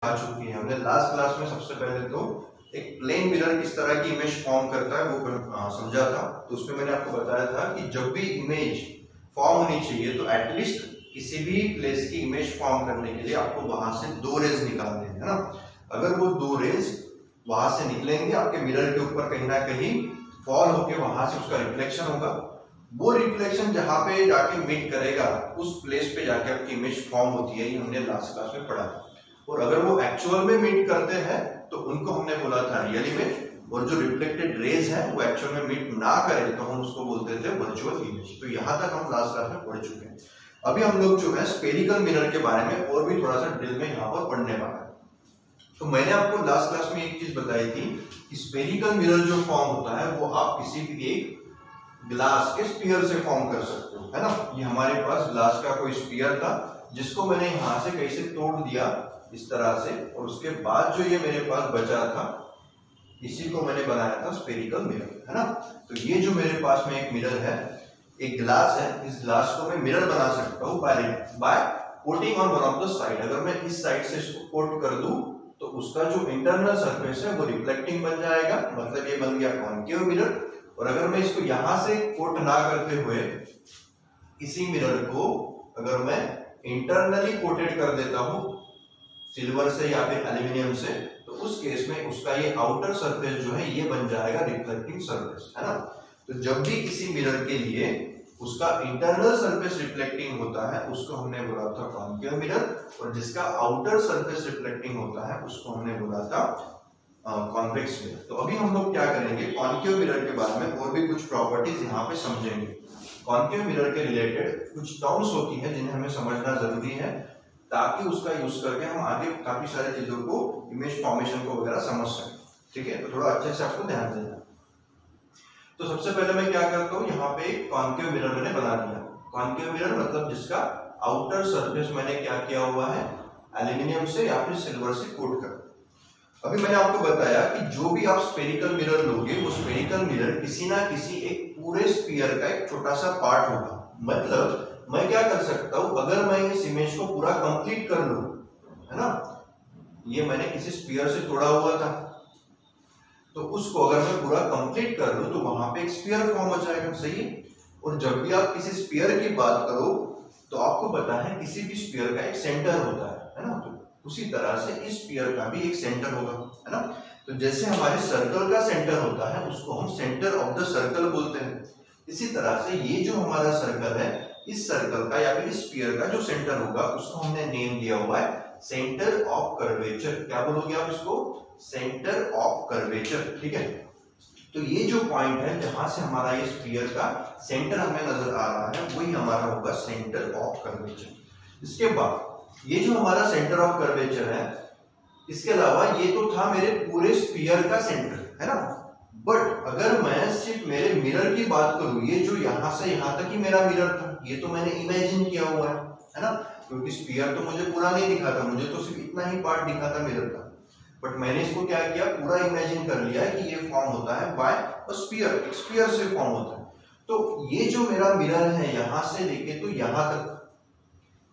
आ चुकी है। हमने लास्ट क्लास में सबसे पहले तो एक प्लेन मिरर किस तरह की इमेज फॉर्म करता है वो समझा था। तो उसमें मैंने आपको बताया था कि जब भी इमेज फॉर्म होनी चाहिए तो एटलीस्ट किसी भी प्लेस की इमेज फॉर्म करने के लिए आपको वहां से दो रेज निकालने हैं, है ना। अगर वो दो रेज वहां से निकलेंगे आपके मिरर के ऊपर कहीं ना कहीं फॉल होके वहां से उसका रिफ्लेक्शन होगा। वो रिफ्लेक्शन जहां पे जाके मीट करेगा उस प्लेस पे जाके आपकी इमेज फॉर्म होती है, ये हमने लास्ट क्लास में पढ़ा था। और अगर वो एक्चुअल में मीट करते हैं तो उनको हमने बोला था रियल इमेज, और जो रिफ्लेक्टेड रेज है वो एक्चुअल में मीट ना करे तो हम उसको बोलते थे वर्चुअल इमेज। तो यहाँ तक हम लास्ट क्लास में पढ़ चुके हैं। अभी हम लोग जो है स्फेरिकल मिरर के बारे में और भी थोड़ा सा डिटेल में यहाँ पर पढ़ने वाला है। तो मैंने आपको लास्ट क्लास में एक चीज बताई थी कि स्फेरिकल मिरर जो फॉर्म होता है वो आप किसी भी एक ग्लास के स्फीयर से फॉर्म कर सकते हो, है ना। ये हमारे पास ग्लास का कोई स्फीयर था जिसको मैंने यहाँ से कहीं से तोड़ दिया इस तरह से, और उसके बाद जो ये मेरे पास बचा था इसी को मैंने बनाया था स्फेरिकल मिरर, है ना। तो ये जो मेरे पास में एक मिरर है, एक ग्लास है, इस ग्लास को मैं मिरर बना सकता हूँ by coating on one of the side. अगर मैं इस साइड से इसको कोट कर दूं तो उसका जो इंटरनल सरफेस है वो रिफ्लेक्टिंग बन जाएगा, मतलब ये बन गया कॉन्केव मिरर। और अगर मैं इसको यहां से कोट ना करते हुए इसी मिरर को अगर मैं इंटरनली कोटेड कर देता हूं सिल्वर से या फिर एल्यूमिनियम से, तो उस केस में उसका ये आउटर सरफेस जो है ये बन जाएगा रिफ्लेक्टिंग सरफेस, है ना। तो जब भी किसी मिरर के लिए उसका इंटरनल सरफेस रिफ्लेक्टिंग होता है उसको हमने बोला था कॉन्केव मिरर, और जिसका आउटर सरफेस रिफ्लेक्टिंग होता है उसको हमने बोला था कॉन्वेक्स मिरर। तो अभी हम लोग क्या करेंगे, कॉन्केव मिरर के बारे में और भी कुछ प्रॉपर्टीज यहाँ पे समझेंगे। कॉन्केव मिरर के रिलेटेड कुछ टर्म्स होती है जिन्हें हमें समझना जरूरी है ताकि उसका यूज करके हम आगे काफी सारी चीजों को, इमेज फॉर्मेशन को वगैरह समझ सकें, ठीक है। तो थोड़ा अच्छे से आपको ध्यान देना। तो सबसे पहले मैं क्या करता हूँ, यहाँ पे एक कॉन्केव मिरर मैंने बना दिया। कॉन्केव मिरर मतलब जिसका आउटर सरफेस मैंने क्या किया हुआ है, एल्यूमिनियम से या फिर सिल्वर से कोट कर। अभी मैंने आपको बताया कि जो भी आप स्फेरिकल मिरर लोगे वो स्फेरिकल मिरर किसी ना किसी एक पूरे स्फीयर का एक छोटा सा पार्ट होगा। मतलब मैं क्या कर सकता हूं, अगर मैं इस इमेज को पूरा कंप्लीट कर लूं, है ना, ये मैंने किसी स्फीयर से तोड़ा हुआ था, तो उसको अगर मैं पूरा कंप्लीट कर लूं तो वहां पे एक स्फीयर फॉर्म हो जाएगा, सही है। और जब भी आप किसी स्फीयर की बात करो तो आपको पता है किसी भी स्फीयर का एक सेंटर होता है ना। तो उसी तरह से इस स्फीयर का भी एक सेंटर होगा, है ना। तो जैसे हमारे सर्कल का सेंटर होता है उसको हम सेंटर ऑफ द सर्कल बोलते हैं, इसी तरह से ये जो हमारा सर्कल है, इस सर्कल का या फिर इस स्फीयर का जो सेंटर होगा उसको हमने नेम दिया हुआ है सेंटर ऑफ कर्वेचर। क्या बोलोगे आप इसको, सेंटर ऑफ कर्वेचर, ठीक है। तो ये जो पॉइंट है जहां से हमारा ये स्फीयर का सेंटर हमें नजर आ रहा है वही हमारा होगा सेंटर ऑफ कर्वेचर। इसके बाद ये जो हमारा सेंटर ऑफ कर्वेचर है, इसके अलावा ये तो था मेरे पूरे स्फीयर का सेंटर, है ना। बट अगर मैं सिर्फ मेरे मिरर की बात करूं, ये जो यहां से यहां तक ही मेरा मिरर था, ये तो मैंने इमेजिन किया हुआ है ना, क्योंकि स्फीयर तो मुझे पूरा नहीं दिखा था, मुझे तो सिर्फ इतना ही पार्ट दिखा था मिरर का। बट मैंने इसको क्या किया, पूरा इमेजिन कर लिया कि ये फॉर्म होता है बाय अ स्फीयर, स्फीयर से फॉर्म होता है। तो ये जो मेरा मिरर है यहां से लेके तो यहां तक,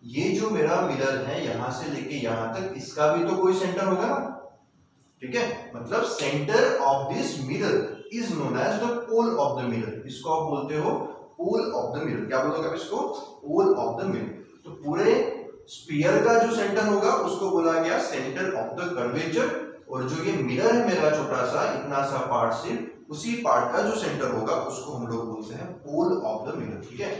ये जो मेरा मिरर है यहां से लेके यहां तक, इसका भी तो कोई सेंटर होगा ना, ठीक है। मतलब centre of this mirror is known as the pole of the mirror. इसको आप बोलते हो पोल ऑफ द मिरर। क्या बोलोगे आप इसको, पोल ऑफ द मिरर। तो पूरे स्फीयर का जो सेंटर होगा उसको बोला गया सेंटर ऑफ द कर्वेचर, और जो ये मिरर है मेरा छोटा सा इतना सा पार्ट, सिर्फ उसी पार्ट का जो सेंटर होगा उसको हम लोग बोलते हैं पोल ऑफ द मिरर, ठीक है।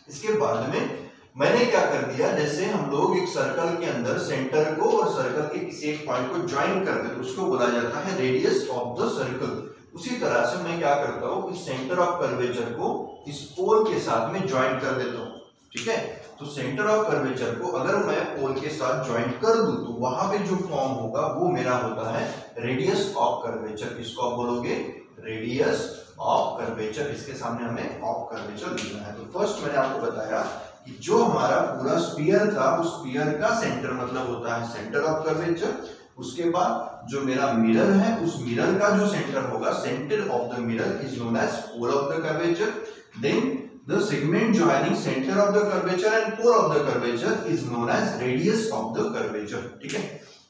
इसके बाद में मैंने क्या कर दिया, जैसे हम लोग एक सर्कल के अंदर सेंटर को और सर्कल के किसी एक पॉइंट को ज्वाइन करते हैं तो उसको बोला जाता है रेडियस ऑफ द सर्कल। उसी तरह से मैं क्या करता हूँ, इस सेंटर ऑफ कर्वेचर को इस पोल के साथ में ज्वाइन कर देता हूँ, ठीक है। तो सेंटर ऑफ कर्वेचर को अगर मैं पोल के साथ ज्वाइन कर दूं तो वहां पे जो फॉर्म होगा वो मेरा होता है रेडियस ऑफ कर्वेचर। इसको आप बोलोगे रेडियस ऑफ कर्वेचर। इसके सामने हमें ऑफ कर्वेचर लिखना है। तो फर्स्ट मैंने आपको बताया कि जो हमारा पूरा स्फीयर था उस स्फीयर का सेंटर मतलब होता है सेंटर ऑफ कर्वेचर। उसके बाद जो मेरा मिरर है उस मिरर का जो सेंटर होगा, centre of the mirror is known as pole of the curvature. Then the segment joining center of the curvature and pole of the curvature is known as radius of the curvature, ठीक है।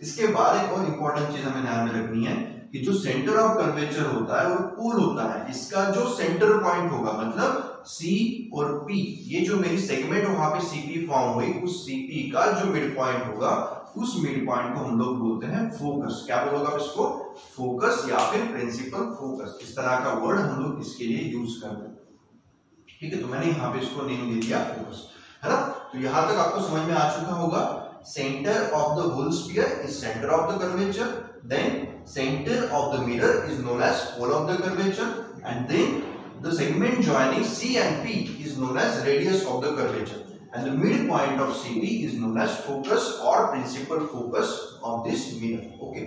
इसके बाद एक और important चीज हमें ध्यान में रखनी है कि जो सेंटर ऑफ कर्वेचर होता है और पोल होता है, इसका जो सेंटर पॉइंट होगा, मतलब C और P, ये जो मेरी सेगमेंट वहां पे CP फॉर्म हुई, उस CP का जो मिड पॉइंट होगा, उस मिड पॉइंट को हम लोग बोलते हैं फोकस। क्या बोलोगे आप इसको? फोकस या फिर प्रिंसिपल फोकस, इस तरह का वर्ड हम लोग इसके लिए यूज करते हैं। ठीक है, तो मैंने यहाँ पे इसको नेम दे दिया फोकस, है ना। तो यहां तक आपको समझ में आ चुका होगा। Centre of the whole sphere is centre of the curvature, then center of the mirror is known as pole of the curvature, and then the segment joining C and P is known as radius of the curvature, and the midpoint of CP is known as focus or principal focus of this mirror. Okay,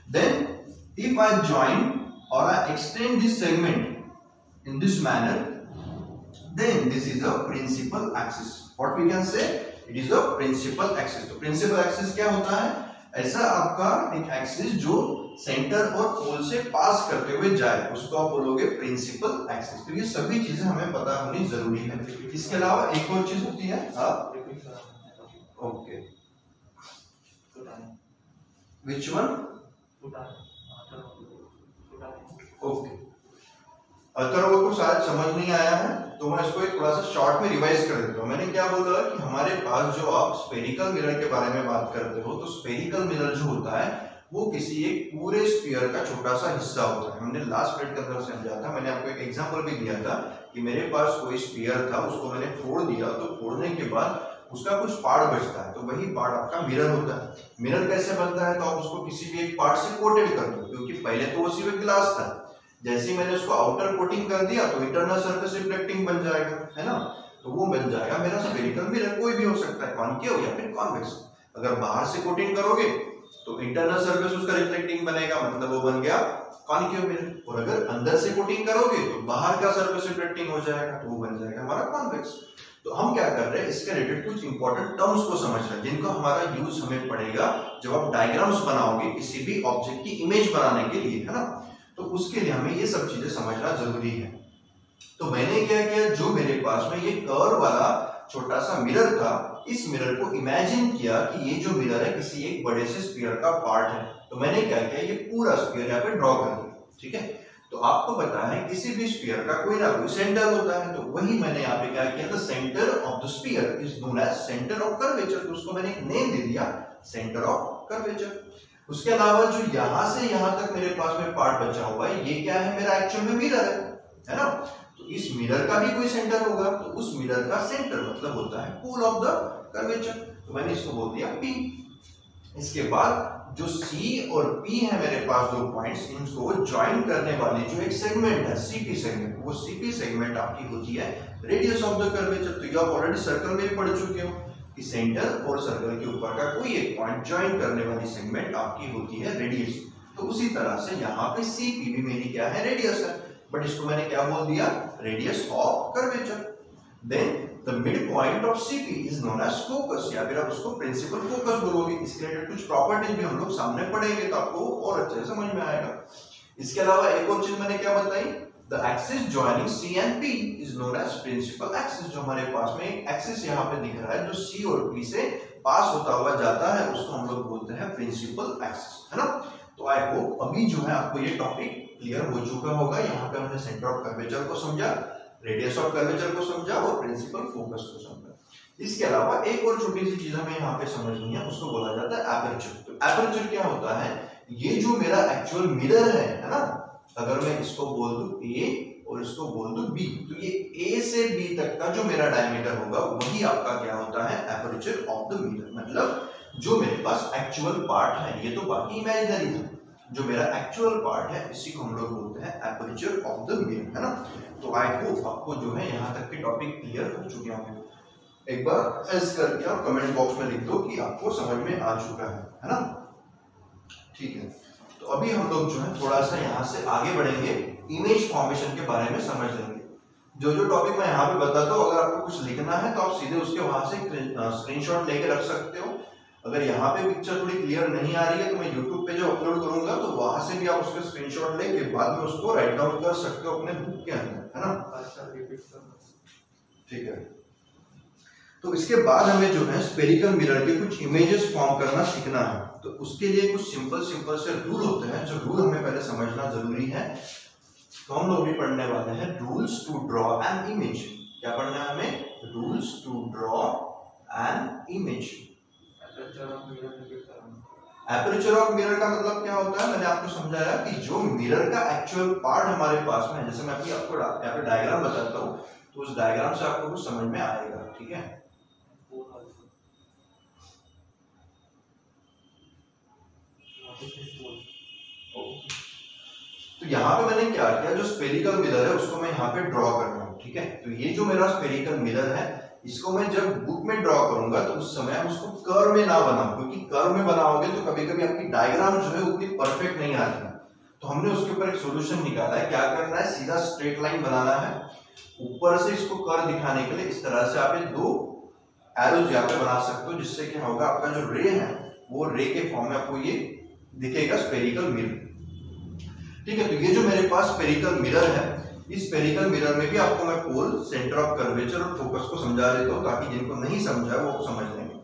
then if I join or I extend this segment in this manner, then this is a principal axis. What we can say? It is a principal axis. तो principal axis क्या होता है? ऐसा आपका एक axis जो centre और पोल से पास करते हुए जाए, उसको आप बोलोगे प्रिंसिपल एक्सिस। तो ये सभी चीजें हमें पता होनी जरूरी है। इसके अलावा एक और चीज होती है, okay, which one? Okay, Atharva को शायद समझ नहीं आया है, तो मैं इसको एक थोड़ा सा शॉर्ट में रिवाइज कर देता हूँ। मैंने क्या बोला कि हमारे पास जो आप स्फेरिकल मिरर के बारे में बात करते हो, तो स्फेरिकल मिरर जो होता है वो किसी एक पूरे स्फीयर का छोटा सा हिस्सा होता है। हमने लास्ट मिनट के अंदर समझा था, मैंने आपको एक एग्जांपल भी दिया था कि मेरे पास कोई स्फीयर था, उसको मैंने फोड़ दिया, तो फोड़ने के बाद उसका कुछ पार्ट बचता है, तो वही पार्ट आपका मिरर होता है। मिरर कैसे बनता है? तो आप उसको किसी भी एक पार्ट से कोटेड कर दो, क्योंकि पहले तो वो सिर्फ ग्लास था, जैसे ही मैंने उसको आउटर कोटिंग कर दिया तो इंटरनल सरफेस रिफ्लेक्टिंग बन जाएगा, है ना। तो वो बन जाएगा मेरा स्फेरिकल मिरर। कोई भी हो सकता है, कॉनकेव या फिर कॉन्वेक्स। अगर बाहर से कोटिंग करोगे तो इंटरनल सरफेस उसका रिफ्लेक्टिंग बनेगा, मतलब वो बन गया कॉनकेव मिरर। और अगर अंदर से कोटिंग करोगे तो बाहर का सरफेस रिफ्लेक्टिंग हो जाएगा, तो वो बन जाएगा हमारा कॉन्वेक्स। तो हम क्या कर रहे हैं, इसके रिलेटेड कुछ इंपॉर्टेंट टर्म्स को समझ रहे हैं, जिनको हमारा यूज हमें पड़ेगा जब आप डायग्राम्स बनाओगे किसी भी ऑब्जेक्ट की इमेज बनाने के लिए, है ना। तो उसके लिए हमें ये सब चीजें समझना जरूरी है। तो मैंने क्या किया, जो मेरे पास में ये कर्व वाला छोटा सा मिरर था, इस मिरर को इमेजिन किया कि ये जो मिरर है किसी एक बड़े से स्फीयर का पार्ट है। तो मैंने क्या किया, ये पूरा स्फीयर यहाँ पे ड्रॉ कर दिया। ठीक है, तो आपको पता है किसी भी स्फीयर का कोई ना कोई सेंटर होता है, तो वही मैंने यहाँ पे क्या किया, the centre of the sphere is known as centre of curvature. तो उसको मैंने एक नेम दे दिया, सेंटर ऑफ कर्वेचर। उसके अलावा जो यहां से यहां तक मेरे पास में पार्ट बचा हुआ है, ये क्या है, मेरा एक्चुअल में मिरर है ना। तो इस मिरर का भी कोई सेंटर होगा, तो उस मिरर का सेंटर मतलब होता है पोल ऑफ द कर्वेचर। तो मैंने इसको बोल दिया P। इसके बाद जो C और P है मेरे पास दो पॉइंट्स, इनको ज्वाइन करने वाली जो एक सेगमेंट है CP सेगमेंट, वो CP सेगमेंट आपकी होती है रेडियस ऑफ द कर्वेचर। तो ये आप ऑलरेडी सर्कल में भी पढ़ चुके हो कि सेंटर और सर्कल के ऊपर का कोई एक पॉइंट ज्वाइन करने वाली सेगमेंट आपकी होती है रेडियस। तो उसी तरह से यहाँ पे CP भी मेरी क्या है, रेडियस है, बट इसको मैंने क्या बोल दिया, radius of curvature. Then the mid point of CP is known as focus, या फिर आप उसको प्रिंसिपल फोकस बोलोगे। इसके रिलेटेड कुछ प्रॉपर्टीज भी हम लोग सामने पढ़ेंगे, तो आपको और अच्छे से समझ में आएगा। इसके अलावा एक और चीज मैंने क्या बताई, the axis joining C and P is known as principal axis. जो हमारे पास में एक एक्सिस यहाँ पे दिख रहा है जो C और P से पास होता हुआ जाता है, उसको हम लोग बोलते हैं प्रिंसिपल एक्सिस, है ना। तो आई होप अभी जो है आपको ये टॉपिक क्लियर हो चुका होगा। यहाँ पे हमने सेंटर ऑफ कर्वेचर को समझा, रेडियस ऑफ कर्वेचर को समझा और प्रिंसिपल फोकस को समझा। इसके अलावा एक और छोटी सी चीज हमें यहाँ पे समझनी है, उसको बोला जाता है एपर्चर। तो एपर्चर क्या होता है, ये जो मेरा एक्चुअल मिरर है ना, अगर मैं इसको बोल दूं A और इसको बोल दूं B, तो ये A से B तक का जो मेरा डायमीटर होगा वही आपका क्या होता है, एपर्चर ऑफ द मिरर। मतलब जो मेरे पास एक्चुअल पार्ट है, ये तो बाकी इमेजिनरी था, जो मेरा एक्चुअल पार्ट है इसी को हम लोग बोलते हैं एपर्चर ऑफ द मिरर, है ना। तो आई होप आपको जो है यहाँ तक के टॉपिक क्लियर हो चुके होंगे। एक बार एस करके आप कमेंट बॉक्स में लिख दो कि आपको समझ में आ चुका है ना। ठीक है, तो अभी हम लोग जो है थोड़ा सा यहाँ से आगे बढ़ेंगे, इमेज फॉर्मेशन के बारे में समझ लेंगे। जो जो टॉपिक मैं यहाँ पे बताता हूँ, अगर आपको कुछ लिखना है तो आप सीधे उसके वहां से स्क्रीनशॉट लेके रख सकते हो। अगर यहाँ पे पिक्चर थोड़ी क्लियर नहीं आ रही है तो मैं YouTube पे जो अपलोड करूंगा तो वहां से भी आप उसका स्क्रीनशॉट लेके बाद में उसको राइट डाउन कर सकते हो अपने बुक के अंदर, है ना। ठीक है, तो इसके बाद हमें जो है स्फेरिकल मिरर के कुछ इमेजेस फॉर्म करना सीखना है। तो उसके लिए कुछ सिंपल से रूल होते हैं, जो रूल हमें पहले समझना जरूरी है। तो हम लोग भी पढ़ने वाले हैं rules to draw an image. क्या पढ़ना है हमें? Rules to draw an image. Aperture of mirror का मतलब क्या होता है? मैंने आपको समझाया कि जो मिरर का एक्चुअल पार्ट हमारे पास में है, जैसे मैं अभी आपको यहाँ पे डायग्राम बताता हूँ, तो उस डायग्राम से आपको कुछ समझ में आएगा। ठीक है, तो यहाँ पे मैंने क्या किया, जो स्फेरिकल मिरर है उसको मैं यहाँ पे ड्रॉ कर रहा हूँ। ठीक है, तो ये जो मेरा स्फेरिकल मिरर है, इसको मैं जब बुक में ड्रॉ करूंगा तो उस समय हम उसको कर्व में ना बनाऊं, क्योंकि कर्व में बनाओगे तो कभी कभी आपकी डायग्राम जो है उतनी परफेक्ट नहीं आती है। तो हमने उसके ऊपर एक सोल्यूशन निकाला है। क्या करना है? सीधा स्ट्रेट लाइन बनाना है, ऊपर से इसको कर्व दिखाने के लिए इस तरह से आप दो एरोज यहाँ पे बना सकते हो, जिससे क्या होगा, आपका जो रे है वो रे के फॉर्म में आपको ये दिखेगा, स्फेरिकल मिरर। ठीक है, तो ये जो मेरे पास स्फेरिकल मिरर है, इस स्फेरिकल मिरर में भी आपको मैं पोल, सेंटर ऑफ कर्वेचर और फोकस को समझा देता हूँ, ताकि जिनको नहीं समझा है वो समझ लेंगे।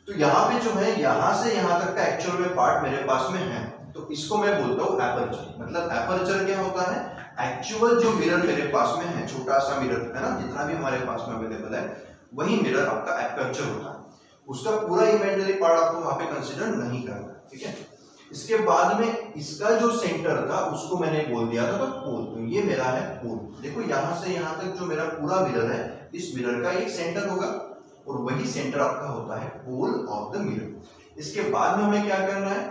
तो यहाँ पे जो है, यहाँ से यहाँ तक का एक्चुअल में पार्ट मेरे पास में है, तो इसको मैं बोलता हूँ एपर्चर। मतलब एपर्चर क्या होता है? एक्चुअल जो मिरर मेरे पास में है, छोटा सा मिरर है ना, जितना भी हमारे पास में अवेलेबल है, वही मिरर आपका एपर्चर होता है। उसका पूरा इमेजिनरी पार्ट आपको वहां पे कंसिडर नहीं करना। ठीक है, इसके बाद में इसका जो सेंटर था उसको मैंने बोल दिया था तो पोल। तो ये मेरा है पोल। देखो यहां से यहां तक जो मेरा पूरा मिरर है, इस मिरर का एक सेंटर होगा, और वही सेंटर आपका होता है पोल ऑफ द मिरर। इसके बाद में हमें क्या करना है?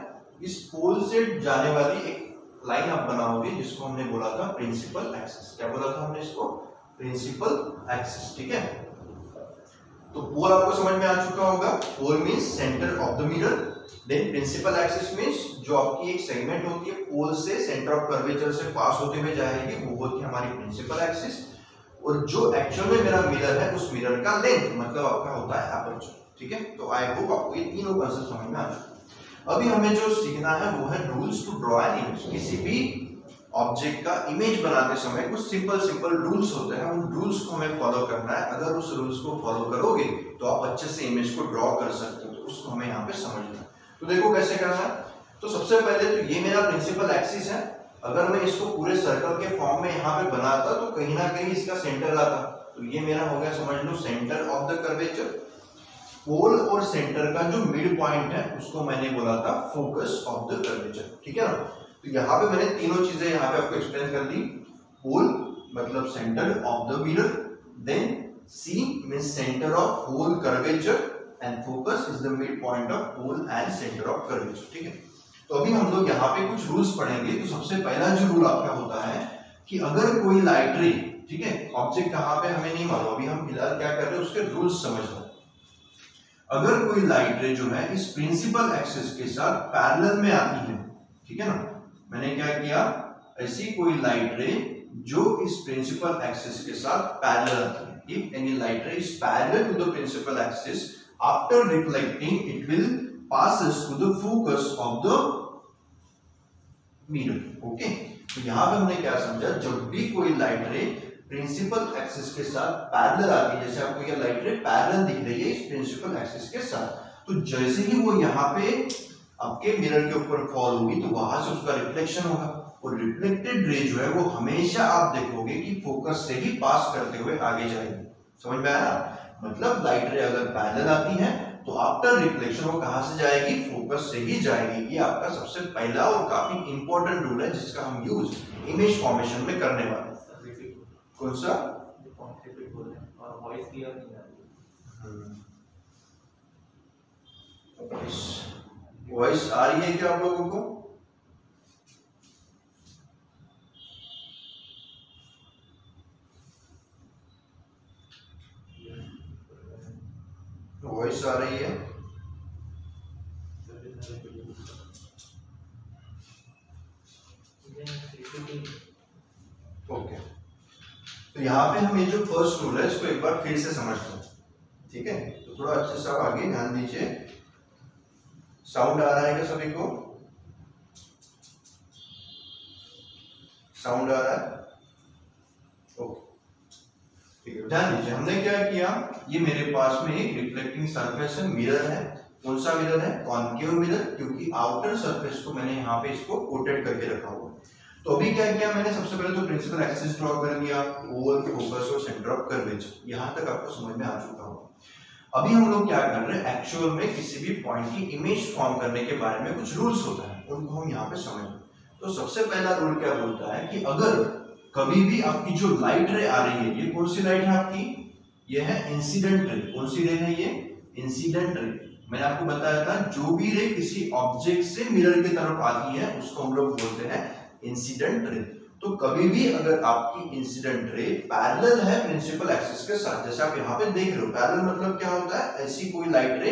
इस पोल से जाने वाली एक लाइन आप बनाओगे, जिसको हमने बोला था प्रिंसिपल एक्सिस। क्या बोला था हमने इसको? Principal axis. ठीक है, तो पोल आपको समझ में आ चुका होगा। Pole means centre of the mirror, then principal axis means जो आपकी एक सेगमेंट होती है, पोल से सेंटर ऑफ कर्वेचर से पास होते हुए जाएगी, वो होती है हमारी प्रिंसिपल एक्सिस। और जो एक्चुअल में मेरा मिरर है, उस मिरर का लेंथ मतलब आपका होता है एपर्चर। ठीक है, तो आई होप आपको ये तीनों कंसेप्ट समझ में आ चुके। अभी हमें जो सीखना है वो है rules to draw an image. किसी भी ऑब्जेक्ट का इमेज बनाते समय कुछ सिंपल रूल्स होते हैं, उन रूल्स को हमें फॉलो करना है। अगर उस रूल्स को फॉलो करोगे तो आप अच्छे से इमेज को ड्रॉ कर सकते हो। तो उसको हमें यहाँ पे समझना है। तो देखो कैसे करना है। तो सबसे पहले तो ये मेरा प्रिंसिपल एक्सिस है। अगर मैं इसको पूरे सर्कल के फॉर्म में यहाँ पे बनाता तो कहीं ना कहीं इसका सेंटर आता। तो ये मेरा हो गया, समझ लो, सेंटर ऑफ द कर्वेचर। पोल और सेंटर का जो मिड पॉइंट है उसको मैंने बोला था फोकस ऑफ द कर्वेचर। ठीक है ना। तो यहाँ पे मैंने तीनों चीजें यहाँ पे आपको एक्सप्लेन कर दी। पोल मतलब centre of the mirror, then C means centre of whole curvature, and focus is the mid point of pole and centre of curvature. ठीक है, तो अभी हम लोग यहाँ पे कुछ रूल्स पढ़ेंगे। तो सबसे पहला जो रूल आपका होता है कि अगर कोई लाइट रे, ठीक है, ऑब्जेक्ट कहाँ पे हमें नहीं मालूम, अभी हम फिलहाल क्या कर रहे हैं उसके रूल्स समझ लो। अगर कोई लाइट रे जो है इस प्रिंसिपल एक्सिस के साथ पैरेलल में आती है, ठीक है ना, मैंने क्या किया, ऐसी कोई लाइट रे जो इस प्रिंसिपल एक्सिस के साथ पैरेलल आती है, if any light ray is parallel to the principal axis, after reflecting it will passes to the focus of the mirror. Okay, तो यहाँ पे हमने क्या समझा, जब भी कोई लाइट रे प्रिंसिपल एक्सिस के साथ पैरेलल आती है, जैसे आपको ये लाइट रे पैरेलल दिख रही है इस प्रिंसिपल एक्सिस के साथ, तो जैसे ही वो यहाँ पे आपके मिरर के ऊपर फॉल होगी तो वहां से उसका रिफ्लेक्शन होगा, और रिफ्लेक्टेड रे जो है वो हमेशा आप देखोगे कि फोकस से ही पास करते हुए आगे जाएगी। समझ में आया? मतलब लाइट रे अगर पैरेलल आती है तो आफ्टर रिफ्लेक्शन वो कहां से जाएगी? फोकस से ही जाएगी। ये आपका सबसे पहला और काफी इंपॉर्टेंट रूल है, जिसका हम यूज इमेज फॉर्मेशन में करने वाले हैं। कौन सा? वॉइस आ रही है क्या आप लोगों को? वॉइस आ रही है? ओके, तो यहाँ पे हम ये जो फर्स्ट रूल है इसको एक बार फिर से समझते हैं। ठीक है, तो थोड़ा अच्छे से आगे ध्यान दीजिए। साउंड आ रहा है क्या सभी को? साउंड आ रहा है? ओके, ठीक है, ध्यान दीजिए हमने क्या किया, ये मेरे पास में एक रिफ्लेक्टिंग सरफेस है, मिरर है। कौन सा मिरर है? कॉन्केव मिरर, क्योंकि आउटर सरफेस को मैंने यहाँ पे इसको कोटेड करके रखा हुआ है। तो अभी क्या किया मैंने, सबसे पहले तो प्रिंसिपल एक्सिस ड्रॉ कर दिया, ओवल, फोकस और सेंटर ऑफ कर्वेचर। यहाँ तक आपको समझ में आ चुका होगा। अभी हम लोग क्या कर रहे हैं, एक्चुअल में किसी भी पॉइंट की इमेज फॉर्म करने के बारे में कुछ रूल्स होता है, उनको हम यहाँ पे समझ। तो सबसे पहला रूल क्या बोलता है कि अगर कभी भी आपकी जो लाइट रे आ रही है, ये कौन सी लाइट है आपकी, ये है इंसिडेंट रे। कौन सी रे है ये? Incident ray. मैंने आपको बताया था जो भी रे किसी ऑब्जेक्ट से मिरर की तरफ आती है उसको हम लोग बोलते हैं इंसिडेंट रे। तो कभी भी अगर आपकी इंसिडेंट रे पैरेलल है प्रिंसिपल एक्सिस के साथ, जैसे आप यहाँ पे देख रहे हो, पैरेलल मतलब क्या होता है, ऐसी कोई लाइट रे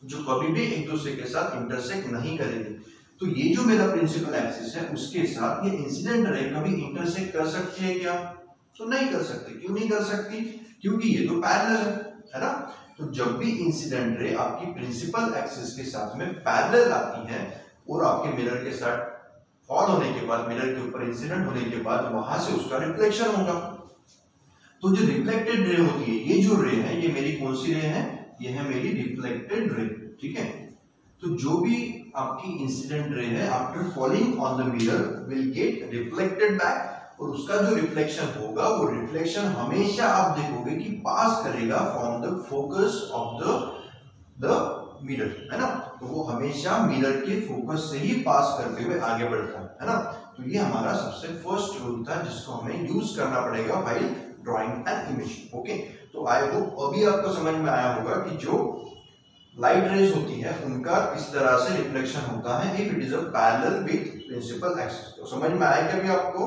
जो कभी भी एक दूसरे के साथ इंटरसेक्ट नहीं करेगी। तो ये जो मेरा प्रिंसिपल एक्सिस है उसके साथ ये इंसिडेंट रे कभी इंटरसेक्ट कर सकती है क्या? तो नहीं कर सकती। क्यों नहीं कर सकती? क्योंकि ये तो पैरेलल है ना। तो जब भी इंसिडेंट रे आपकी प्रिंसिपल एक्सिस के साथ में पैरेलल आती है और आपके मिरर के साथ फॉल होने के बाद, मिरर के ऊपर इंसिडेंट होने के बाद वहां से उसका रिफ्लेक्शन होगा। तो जो रिफ्लेक्टेड रे होती है, ये जो रे है ये मेरी कौन सी रे है? ये है मेरी रिफ्लेक्टेड रे। ठीक है, तो जो भी आपकी इंसिडेंट रे है after falling on the mirror will get reflected back, और उसका जो रिफ्लेक्शन होगा वो रिफ्लेक्शन हमेशा आप देखोगे कि पास करेगा from the focus of the mirror, है ना। तो वो हमेशा मिरर के फोकस से ही पास करते हुए आगे बढ़ता है ना। तो ये हमारा सबसे फर्स्ट रूल था जिसको हमें यूज करना पड़ेगा while drawing an image. Okay, तो आई होप अभी आपको समझ में आया होगा कि जो लाइट रेज होती है उनका इस तरह से रिफ्लेक्शन होता है if it is a parallel with principal axis. तो समझ में आया क्या अभी आपको?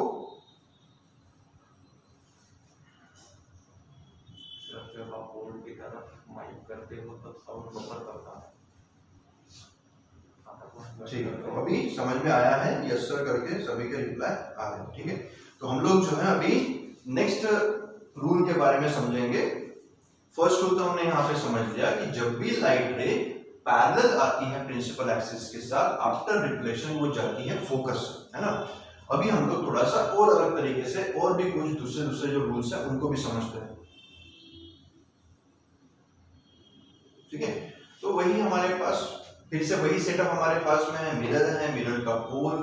जब आप बोर्ड की तरफ माइक करते हो तब साउंड बफर करता है। ठीक है, तो अभी समझ में आया है, यस सर करके सभी के रिप्लाई आ गए। ठीक है, तो हम लोग जो है अभी नेक्स्ट रूल के बारे में समझेंगे। फर्स्ट रूल तो हमने यहाँ पे समझ लिया कि जब भी लाइट रे पैरेलल आती है प्रिंसिपल एक्सिस के साथ, आफ्टर रिफ्लेक्शन वो जाती है फोकस, है ना। अभी हम लोग थोड़ा सा और अलग तरीके से और भी कुछ दूसरे जो रूल्स है उनको भी समझते हैं। ठीक है, तो वही हमारे पास फिर से वही सेटअप हमारे पास में है, मिरर का पोल,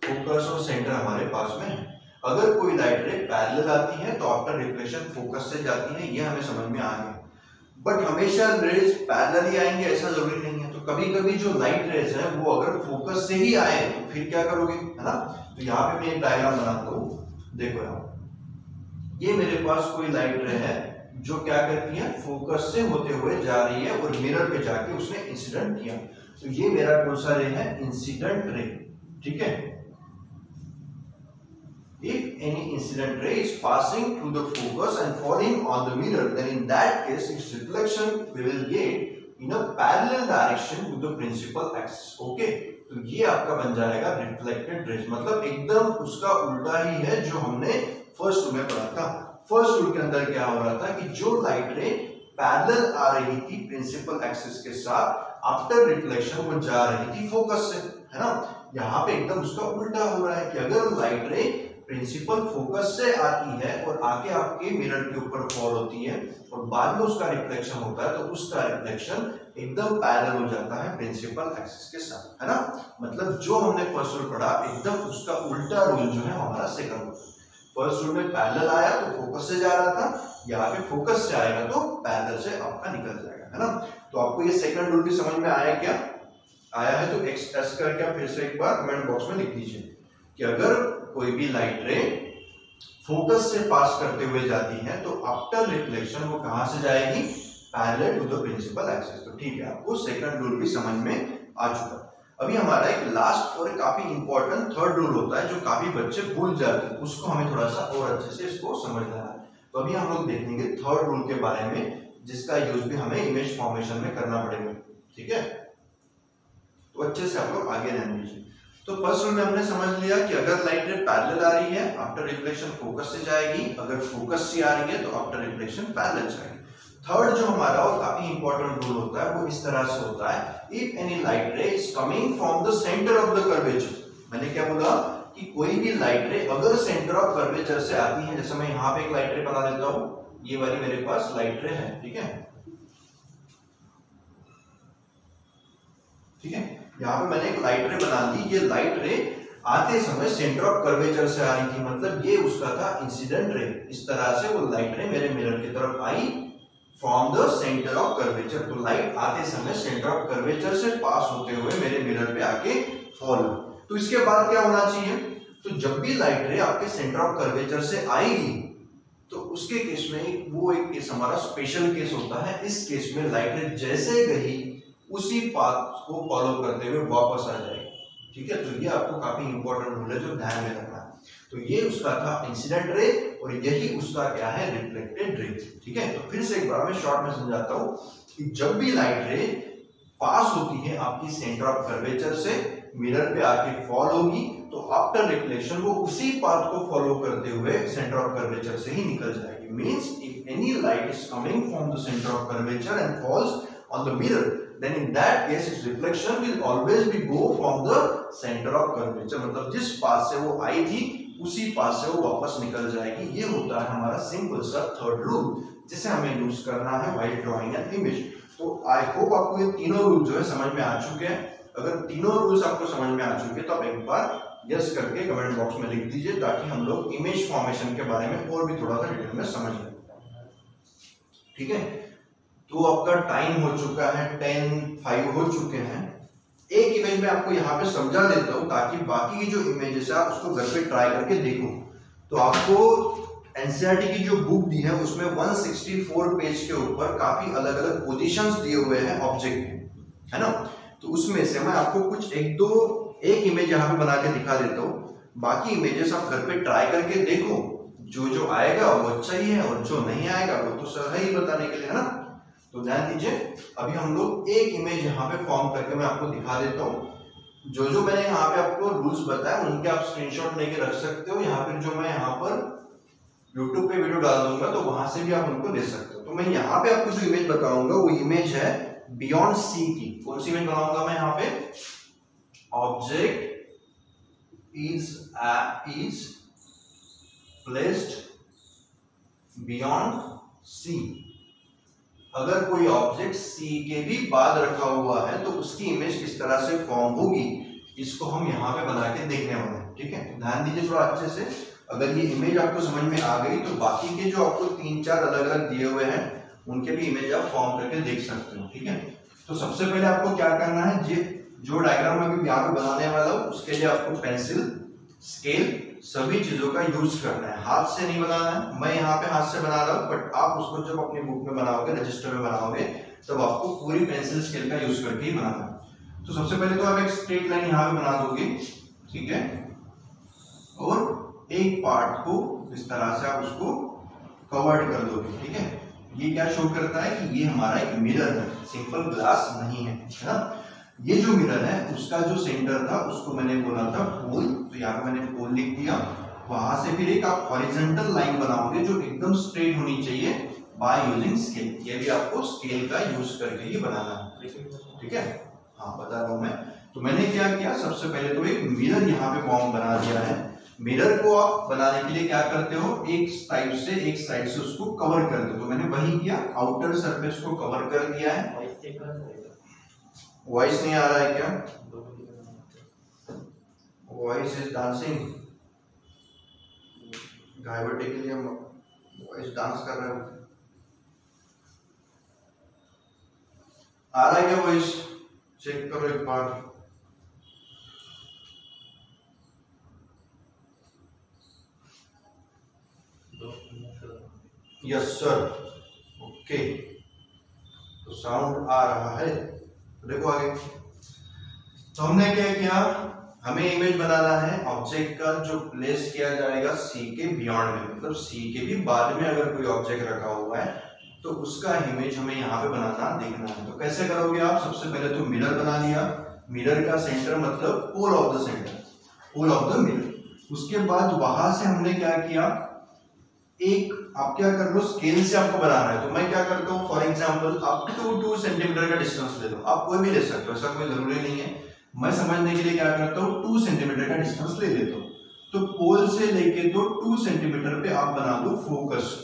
फोकस और सेंटर हमारे पास में है। अगर कोई लाइट रे पैरेलल आती है तो आफ्टर रिफ्लेक्शन फोकस से जाती है, ये हमें समझ में आ गया। बट हमेशा रेज पैरेलल ही आएंगे ऐसा जरूरी नहीं है। तो कभी कभी जो लाइट रेज है वो अगर फोकस से ही आए तो फिर क्या करोगे, है ना। तो यहाँ पे मैं एक डायग्राम बनाता हूँ, देखो यहाँ, ये मेरे पास कोई लाइट रे है जो क्या करती है, फोकस से होते हुए जा रही है और मिरर पे जाके उसने इंसिडेंट किया। तो ये मेरा कौन सा रे है? Incident ray. ठीक है, if any incident ray is passing through the focus and falling on the mirror, then in that case its reflection will get in a parallel direction to the principal axis. Okay, तो ये आपका बन जाएगा reflected raise, मतलब एकदम उसका उल्टा ही है जो हमने फर्स्ट रूल में पढ़ा था। फर्स्ट रूल के अंदर क्या हो रहा था कि जो लाइट रे पैरेलल आ रही थी प्रिंसिपल एक्सिस के साथ, आफ्टर रिफ्लेक्शन वो जा रही थी फोकस से, है ना। यहाँ पे एकदम उसका उल्टा हो रहा है कि अगर लाइट रे प्रिंसिपल फोकस से आती है और आके आपके मिरर के ऊपर फॉल होती है और बाद में उसका रिफ्लेक्शन होता है, तो उसका रिफ्लेक्शन एकदम पैरेलल हो जाता है प्रिंसिपल एक्सिस के साथ, है ना। मतलब जो हमने फर्स्ट रूल पढ़ा एकदम उसका उल्टा रूल जो है हमारा सेकंड रूल। फर्स्ट रूल में पैरेलल आया तो फोकस से जा रहा था, यहाँ पे फोकस से आएगा तो पैरेलल से आपका निकल जाएगा, है ना। तो आपको ये सेकंड रूल भी समझ में आया क्या? आया है तो एक्सप्रेस करके आप फिर से एक बार कमेंट बॉक्स में लिख दीजिए कि अगर कोई भी लाइट रे फोकस से पास करते हुए जाती है तो आफ्टर रिफ्लेक्शन वो कहां से जाएगी? Parallel to the principal axis. तो ठीक है, आपको सेकंड रूल भी समझ में आ चुका। अभी हमारा एक लास्ट और काफी इंपॉर्टेंट थर्ड रूल होता है जो काफी बच्चे भूल जाते हैं, उसको हमें थोड़ा सा और अच्छे से इसको समझना है। तो अभी हम लोग देखेंगे थर्ड रूल के बारे में जिसका यूज भी हमें इमेज फॉर्मेशन में करना पड़ेगा। ठीक है, तो अच्छे से आप लोग आगे ध्यान दीजिए। तो फर्स्ट रूल में हमने समझ लिया कि अगर लाइट रे पैरेलल आ रही है आफ्टर रिफ्लेक्शन फोकस से जाएगी, अगर फोकस से आ रही है तो आफ्टर रिफ्लेक्शन पैरेलल जाएगी। थर्ड जो हमारा और काफी इंपॉर्टेंट रूल होता है वो इस तरह से होता है, इफ एनी लाइट रे is coming from the centre of the curvature. मैंने क्या बोला कि कोई भी लाइट रे अगर सेंटर ऑफ कर्वेचर से आती है, जैसे मैं यहाँ पे एक लाइट रे बना देता हूँ, ये वाली मेरे पास लाइट रे है, ठीक है। ठीक है, यहाँ पे मैंने एक लाइट रे बना दी। ये लाइट रे आते समय सेंटर ऑफ कर्वेचर से आ रही थी, मतलब ये उसका था इंसिडेंट रे। इस तरह से वो लाइट रे मेरे मिरर की तरफ आई from the centre of curvature. तो लाइट आते समय सेंटर ऑफ कर्वेचर से पास होते हुए मेरे मिरर पे आके फॉल। तो इसके बाद क्या होना चाहिए, तो जब भी लाइट रे आपके सेंटर ऑफ कर्वेचर से आएगी तो उसके केस में वो एक केस हमारा स्पेशल केस होता है। इस केस में लाइट रे जैसे गई उसी पाथ को फॉलो करते हुए वापस आ जाएगी, ठीक है। तो ये आपको काफी इंपॉर्टेंट रूल है जो ध्यान में रखना है। तो ये उसका था इंसिडेंट रे और यही उसका क्या है, रिफ्लेक्टेड रे, ठीक है। तो फिर से एक बार मैं शॉर्ट में समझाता हूँ कि जब भी लाइट रे पास होती है आपकी सेंटर ऑफ कर्वेचर से, मिरर पे आके फॉल होगी, तो आफ्टर रिफ्लेक्शन वो उसी पाथ को फॉलो करते हुए सेंटर ऑफ कर्वेचर से ही निकल जाएगी। Means if any light is coming from the centre of curvature and falls on the mirror, then in that case its reflection will always be go from the center of curvature, मतलब जिस path से वो आई थी उसी path से वो वापस निकल जाएगी। ये होता है हमारा सिंपल सा थर्ड रूल जिसे हमें यूज करना है व्हाइल ड्राइंग एन इमेज। तो आई होप आपको ये तीनों रूल जो है समझ में आ चुके हैं। अगर तीनों रूल्स आपको समझ में आ चुके तो आप एक बार यस करके कमेंट बॉक्स में लिख दीजिए ताकि हम लोग इमेज फॉर्मेशन के बारे में और भी थोड़ा सा डिटेल में समझ लें, ठीक है। तो आपका टाइम हो चुका है 10:05 हो चुके हैं। एक इमेज में आपको यहाँ पे समझा देता हूँ ताकि बाकी की जो इमेजेस है आप उसको घर पे ट्राई करके देखो। तो आपको एनसीईआरटी की जो बुक दी है उसमें 164 पेज के ऊपर काफी अलग अलग पोजीशंस दिए हुए हैं ऑब्जेक्ट के, है ना। तो उसमें से मैं आपको कुछ एक इमेज यहाँ पे बना के दिखा देता हूँ। बाकी इमेजेस आप घर पे ट्राई करके देखो, जो आएगा वो अच्छा ही है और जो नहीं आएगा वो तो सही बताने के लिए, है ना। तो ध्यान दीजिए, अभी हम लोग एक इमेज यहाँ पे फॉर्म करके मैं आपको दिखा देता हूँ। जो मैंने यहाँ पे आपको रूल्स बताए उनके आप स्क्रीनशॉट लेके रख सकते हो, या फिर जो मैं यहाँ पर YouTube पे वीडियो डाल दूंगा तो वहां से भी आप उनको ले सकते हो। तो मैं यहाँ पे आपको जो इमेज बताऊंगा वो इमेज है बियॉन्ड सी की। कौन सी इमेज बनाऊंगा मैं यहाँ पे, object is placed beyond C. अगर कोई ऑब्जेक्ट सी के भी बाद रखा हुआ है तो उसकी इमेज किस तरह से फॉर्म होगी, इसको हम यहाँ पे बना के देखने वाले हैं, ठीक है। ध्यान दीजिए थोड़ा अच्छे से। अगर ये इमेज आपको समझ में आ गई तो बाकी के जो आपको 3-4 अलग अलग दिए हुए हैं उनके भी इमेज आप फॉर्म करके देख सकते हो, ठीक है। तो सबसे पहले आपको क्या करना है, जो डायग्राम मैं अभी यहाँ पे बनाने वाला हूँ उसके लिए आपको पेंसिल, स्केल सभी चीजों का यूज करना है। हाथ से नहीं बनाना है, मैं यहाँ पे हाथ से बना रहा हूँ, बट आप उसको जब अपनी बुक में बनाओगे, रजिस्टर में बनाओगे, तब आपको पूरी पेंसिल स्केल का यूज करके ही बनाना है। तो सबसे पहले तो आप एक स्ट्रेट लाइन यहाँ पे बना दोगे, ठीक है, और एक पार्ट को इस तरह से आप उसको कवर्ड कर दोगे, ठीक है। ये क्या शो करता है कि ये हमारा एक मिरर है, सिंपल ग्लास नहीं है ना। ये जो मिरर है उसका जो सेंटर था उसको मैंने बोला था पोल, तो यहाँ पे मैंने पोल लिख दिया। वहां से फिर एक आप हॉरिजॉन्टल लाइन बनाओगे जो एकदम स्ट्रेट होनी चाहिए बाय यूजिंग स्केल। ये भी आपको स्केल का यूज करके ही बनाना है, ठीक है। हाँ बता रहा हूँ मैं। तो मैंने क्या किया, सबसे पहले तो एक मिरर यहाँ पे फॉर्म बना दिया है। मिरर को आप बनाने के लिए क्या करते हो, एक साइड से उसको कवर कर दो। तो मैंने वही किया, आउटर सरफेस को कवर कर दिया है। वॉइस नहीं आ रहा है क्या, वॉइस इज डांसिंग, गायबटे के लिए वॉइस डांस कर रहे हो। आ रहा है क्या वॉइस, चेक करो एक बार। यस सर, ओके, तो साउंड आ रहा है। देखो आगे, तो हमने क्या किया, हमें इमेज बनाना है ऑब्जेक्ट का जो प्लेस किया जाएगा सी के बियॉन्ड में, मतलब सी के भी बाद में अगर कोई ऑब्जेक्ट रखा हुआ है तो उसका इमेज हमें यहाँ पे बनाना देखना है। तो कैसे करोगे आप, सबसे पहले तो मिरर बना लिया, मिरर का सेंटर मतलब pole of the centre, pole of the mirror. उसके बाद वहां से हमने क्या किया, एक आप क्या कर लो, स्केल से आपको बनाना है। तो मैं क्या करता हूँ, फॉर एग्जांपल आप 2 सेंटीमीटर का डिस्टेंस ले लो, आप कोई भी ले सकते हो, ऐसा कोई जरूरी नहीं है। मैं समझने के लिए क्या करता हूँ, 2 सेंटीमीटर का डिस्टेंस ले लेता हूँ। तो पोल से लेके तो 2 सेंटीमीटर पे आप बना दो फोकस।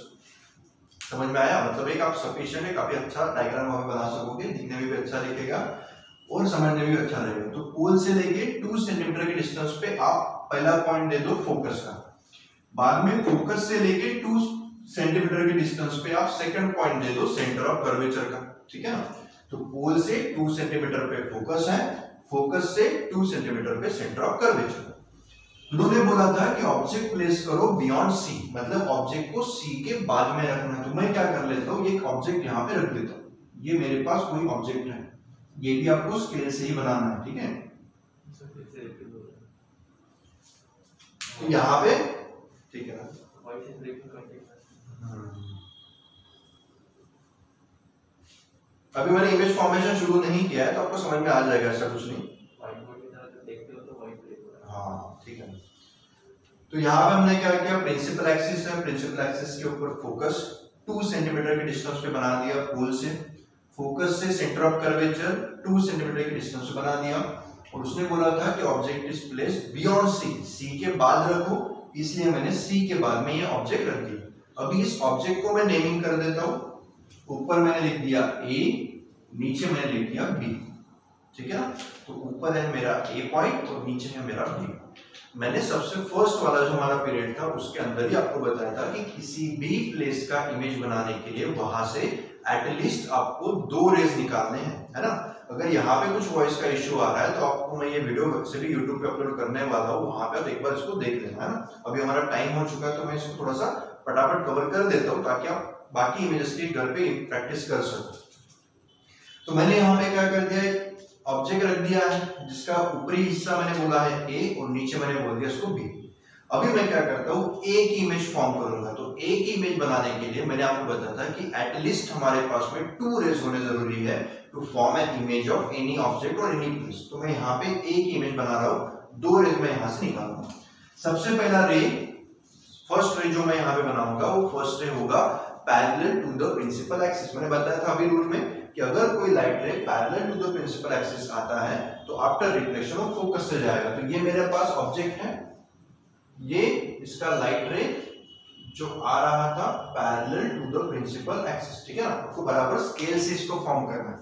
समझ में आया? मतलब एक आप सफिशिएंट है, काफी अच्छा डायग्राम आप बना सकोगे, दिखने में भी अच्छा दिखेगा और समझने में भी अच्छा लगेगा। तो पोल से लेके 2 सेंटीमीटर के डिस्टेंस पे आप पहला पॉइंट दे दो फोकस का, बाद में फोकस से लेके 2 सेंटीमीटर के डिस्टेंस पे आप सेकंड पॉइंट दे दो सेंटर ऑफ कर्वेचर का, ठीक है ना? तो पोल से 2 सेंटीमीटर पे फोकस है, फोकस से 2 सेंटीमीटर पे सेंटर ऑफ कर्वेचर। उन्होंने बोला था कि ऑब्जेक्ट प्लेस करो बियॉन्ड सी, मतलब ऑब्जेक्ट को सी के बाद में रखना है। तो मैं क्या कर लेता हूँ, ये ऑब्जेक्ट यहाँ पे रख देता हूँ, ये मेरे पास कोई ऑब्जेक्ट है, ये भी आपको स्केल से ही बनाना है, ठीक है? तो यहाँ पे ठीक है, अभी मैंने इमेज फॉर्मेशन शुरू नहीं किया है तो आपको समझ में आ जाएगा, ऐसा कुछ नहीं। हाँ ठीक है। तो यहाँ पे हमने क्या किया, प्रिंसिपल एक्सिस है, प्रिंसिपल एक्सिस के ऊपर फोकस 2 सेंटीमीटर के डिस्टेंस पे बना दिया पोल से, फोकस से सेंटर ऑफ कर्वेचर 2 सेंटीमीटर के डिस्टेंस पे बना दिया, और उसने बोला था कि object is placed beyond C, C के बाद रखो, इसलिए मैंने सी के बाद में ये ऑब्जेक्ट रख दिया। अभी इस ऑब्जेक्ट को मैं नेमिंग कर देता हूँ, ऊपर मैंने लिख दिया ए, नीचे मैंने लिख दिया बी, ठीक है ना? तो ऊपर है मेरा ए पॉइंट और नीचे है मेरा बी। मैंने सबसे फर्स्ट वाला जो हमारा पीरियड था उसके अंदर ही आपको बताया था कि किसी भी प्लेस का इमेज बनाने के लिए वहां से एटलीस्ट आपको 2 रेज निकालने हैं, है ना? अगर यहाँ पे कुछ वॉइस का इश्यू आ रहा है तो आपको मैं ये वीडियो से भी यूट्यूब पे अपलोड करने वाला हूँ, वहां पे आप एक बार इसको देख लेना, है ना? अभी हमारा टाइम हो चुका है तो मैं इसको थोड़ा सा फटाफट कवर कर देता हूँ ताकि आप बाकी इमेजेस की घर पे प्रैक्टिस कर सको। तो मैंने यहाँ पे क्या कर दिया, ऑब्जेक्ट रख दिया है जिसका ऊपरी हिस्सा मैंने बोला है ए और नीचे मैंने बोल दिया इसको बी। अभी मैं क्या करता हूँ, एक इमेज फॉर्म करूंगा। तो एक इमेज बनाने के लिए मैंने आपको बताया था कि एटलीस्ट हमारे पास में 2 रेज होने जरूरी है to form an image of any object और एनी प्लेस। तो मैं यहाँ पे एक इमेज बना रहा हूँ, 2 रेज मैं यहाँ से निकालूंगा। सबसे पहला रे, फर्स्ट रे जो मैं यहाँ पे बनाऊंगा वो फर्स्ट रे होगा parallel to the principal axis. मैंने बताया था अभी रूल में कि अगर कोई light ray parallel to the principal axis आता है तो आफ्टर रिफ्लेक्शन वो फोकस से जाएगा। तो ये मेरे पास ऑब्जेक्ट है, ये इसका लाइट रे जो आ रहा था parallel to the principal axis, ठीक है ना? आपको बराबर स्केल से इसको फॉर्म करना है।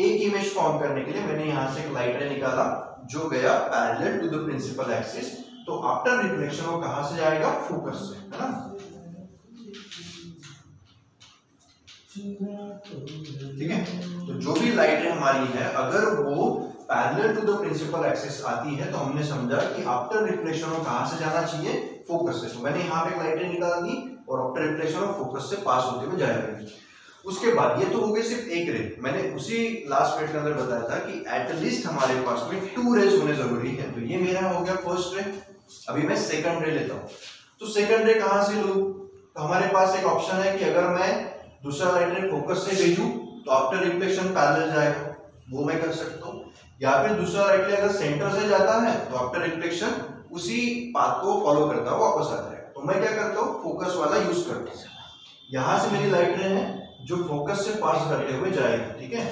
एक इमेज फॉर्म करने के लिए मैंने यहां से एक लाइट रे निकाला जो गया parallel to the principal axis, तो आफ्टर रिफ्लेक्शन वो कहां से जाएगा, फोकस से, है ना? ठीक है? तो जो भी लाइट रे हमारी है अगर वो parallel to the principal axis आती है तो हमने समझा कि आफ्टर रिफ्लेक्शन वो कहां से जाना चाहिए, फोकस से। तो मैंने यहाँ पे लाइट रे निकाल दी और आफ्टर रिफ्लेक्शन वो फोकस से पास होते हुए जाएगी। उसके बाद ये तो हो गए सिर्फ एक रे। मैंने उसी लास्ट पीरियड के अंदर बताया था कि एटलीस्ट हमारे पास में 2 रेज होने जरूरी है। तो ये मेरा हो गया फर्स्ट रे। अभी मैं सेकंड रे लेता हूँ। तो सेकंड रे कहां से लूं? तो हमारे पास एक ऑप्शन है कि अगर मैं दूसरा लाइट रे फोकस से भेजूं तो आफ्टर रिफ्लेक्शन पैरेलल जाएगा, वो मैं कर सकता हूँ। या फिर दूसरा लाइट रे अगर सेंटर से जाता है तो आफ्टर रिफ्लेक्शन उसी पाथ को फॉलो करता हुआ वापस आ जाएगा। तो मैं क्या करता हूँ, फोकस वाला यूज करता हूँ। यहां से मेरी लाइट रे है जो फोकस से पास करते हुए जाएगी, ठीक है?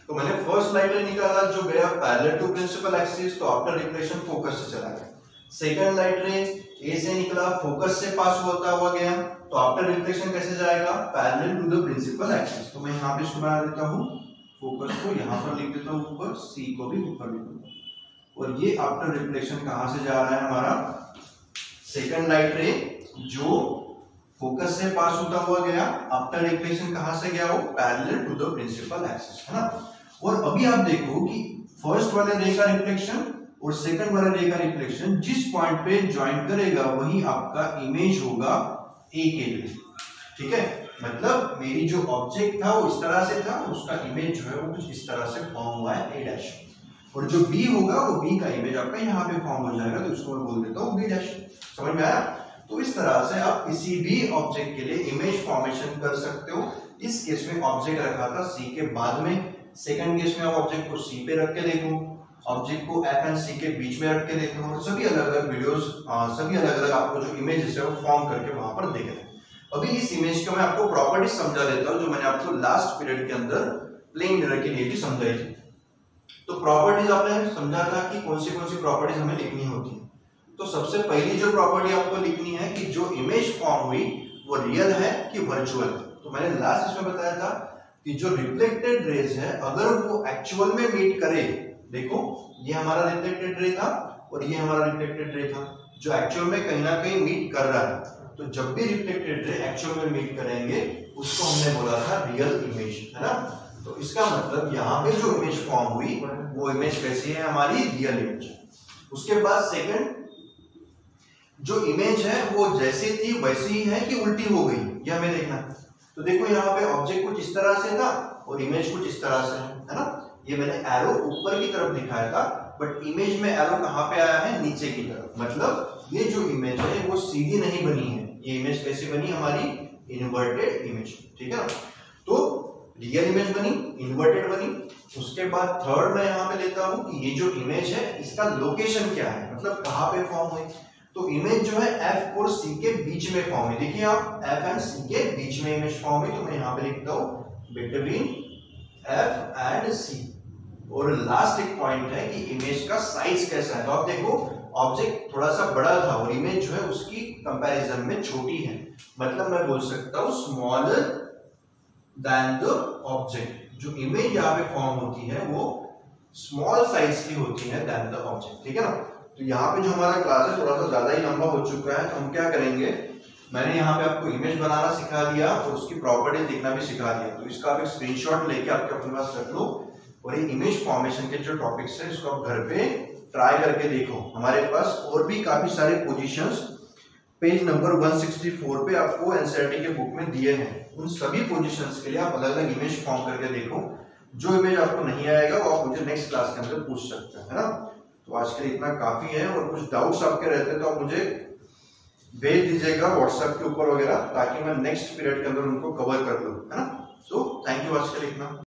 तो मैंने फर्स्ट लाइट रे निकाला जो गया पैरेलल टू प्रिंसिपल एक्सिस, तो आफ्टर रिफ्लेक्शन फोकस से चला गया। सेकंड लाइट रे ए से निकला, फोकस से पास होता हुआ गया, तो आफ्टर रिफ्लेक्शन कैसे जाएगा, parallel to the principal axis. तो मैं यहाँ पे इसको बना देता हूँ, फोकस को यहाँ पर लिख देता हूँ ऊपर, सी को भी ऊपर लिख देता हूँ। और ये आफ्टर रिफ्लेक्शन कहाँ से जा रहा है हमारा, सेकंड लाइट रे जो फोकस से पास होता हुआ गया, आफ्टर रिफ्लेक्शन कहां से गया, वो parallel to the principal axis, है ना? और अभी आप देखो कि फर्स्ट वाले रे का रिफ्लेक्शन और सेकंड वाले रे का रिफ्लेक्शन जिस पॉइंट पे ज्वाइन करेगा वही आपका इमेज होगा ए के लिए, ठीक है? मतलब मेरी जो ऑब्जेक्ट था वो इस तरह से था, उसका इमेज जो है वो कुछ इस तरह से फॉर्म हुआ है ए डैश, और जो बी होगा वो बी का इमेज आपका यहाँ पे फॉर्म हो जाएगा, तो इसको मैं बोल देता हूँ बी डैश। समझ में आया? तो इस तरह से आप किसी भी ऑब्जेक्ट के लिए इमेज फॉर्मेशन कर सकते हो। इस केस में ऑब्जेक्ट रखा था सी के बाद में, सेकंड केस में आप ऑब्जेक्ट को सी पे रख के देखो, ऑब्जेक्ट को एफ एंड सी के बीच में रख के देखो, और सभी अलग अलग वीडियोस, सभी अलग अलग आपको जो इमेजेस है वो फॉर्म करके वहां पर देख लें। अभी इस इमेज को मैं आपको प्रॉपर्टी समझा देता हूँ जो मैंने आपको लास्ट पीरियड के अंदर प्लेन मिरर के लिए भी समझाई थी। तो प्रॉपर्टीज आपने समझा था कि कौन सी प्रॉपर्टीज हमें लिखनी होती है। तो सबसे पहली जो प्रॉपर्टी आपको लिखनी है कि जो इमेज फॉर्म हुई वो रियल है कि वर्चुअल है। तो मैंने लास्ट इसमें बताया था कि जो रिफ्लेक्टेड रेज है अगर वो एक्चुअल में मीट करे, देखो ये हमारा रिफ्लेक्टेड रे था और ये हमारा रिफ्लेक्टेड रे था, जो एक्चुअल में कहीं ना कहीं मीट कर रहा है। तो जब भी रिफ्लेक्टेड रे एक्चुअल में मीट करेंगे उसको हमने बोला था रियल इमेज, है ना। तो इसका मतलब यहाँ पे जो इमेज फॉर्म हुई वो इमेज कैसी है, हमारी रियल इमेज। उसके बाद सेकंड, जो इमेज है वो जैसी थी वैसी ही है कि उल्टी हो गई, ये हमें देखना है। तो देखो यहाँ पे ऑब्जेक्ट कुछ इस तरह से था और इमेज कुछ इस तरह से है ना। ये मैंने एरो ऊपर की तरफ दिखाया था, बट इमेज में एरो कहाँ पे आया है, नीचे की तरफ। मतलब ये जो इमेज है वो सीधी नहीं बनी है, ये इमेज कैसी बनी, हमारी इन्वर्टेड इमेज, ठीक है ना। तो रियल इमेज बनी, इन्वर्टेड बनी। उसके बाद थर्ड मैं यहाँ पे लेता हूँ कि ये जो इमेज है इसका लोकेशन क्या है, मतलब कहाँ पे फॉर्म हुई। तो इमेज जो है F और C के बीच में फॉर्म है। देखिए आप F एंड C के बीच में इमेज फॉर्म है, तो मैं यहाँ पे लिखता हूँ बिटवीन F एंड C। और लास्ट एक पॉइंट है कि इमेज का साइज कैसा है। तो आप देखो ऑब्जेक्ट थोड़ा सा बड़ा था और इमेज जो है उसकी कंपैरिजन में छोटी है, मतलब मैं बोल सकता हूँ स्मॉलर देन द ऑब्जेक्ट। जो इमेज यहाँ पे फॉर्म होती है वो स्मॉल साइज की होती है देन द ऑब्जेक्ट, ठीक है ना। तो यहाँ पे जो हमारा क्लास है थोड़ा सा ज्यादा ही लंबा हो चुका है, तो हम क्या करेंगे, मैंने यहाँ पे आपको इमेज बनाना सिखा दिया और उसकी प्रॉपर्टीज लिखना भी सिखा दिया। तो इसका आप एक स्क्रीनशॉट लेके आपके अपने पास रख लो और ये इमेज फॉर्मेशन के जो टॉपिक्स है इसको आप घर पे ट्राई करके देखो। हमारे पास और भी काफी सारे पोजीशंस पेज नंबर 164 पे आपको एनसीईआरटी के बुक में दिए हैं। उन सभी पोजीशंस के लिए आप अलग अलग इमेज फॉर्म करके देखो। जो इमेज आपको नहीं आएगा वो आप मुझे नेक्स्ट क्लास के अंदर पूछ सकते हैं, है ना। तो आज के लिए इतना काफी है, और कुछ डाउट्स आपके रहते हैं तो आप मुझे भेज दीजिएगा व्हाट्सएप के ऊपर वगैरह, ताकि मैं नेक्स्ट पीरियड के अंदर उनको कवर कर लूँ, है ना। सो थैंक यू आज के लिए इतना।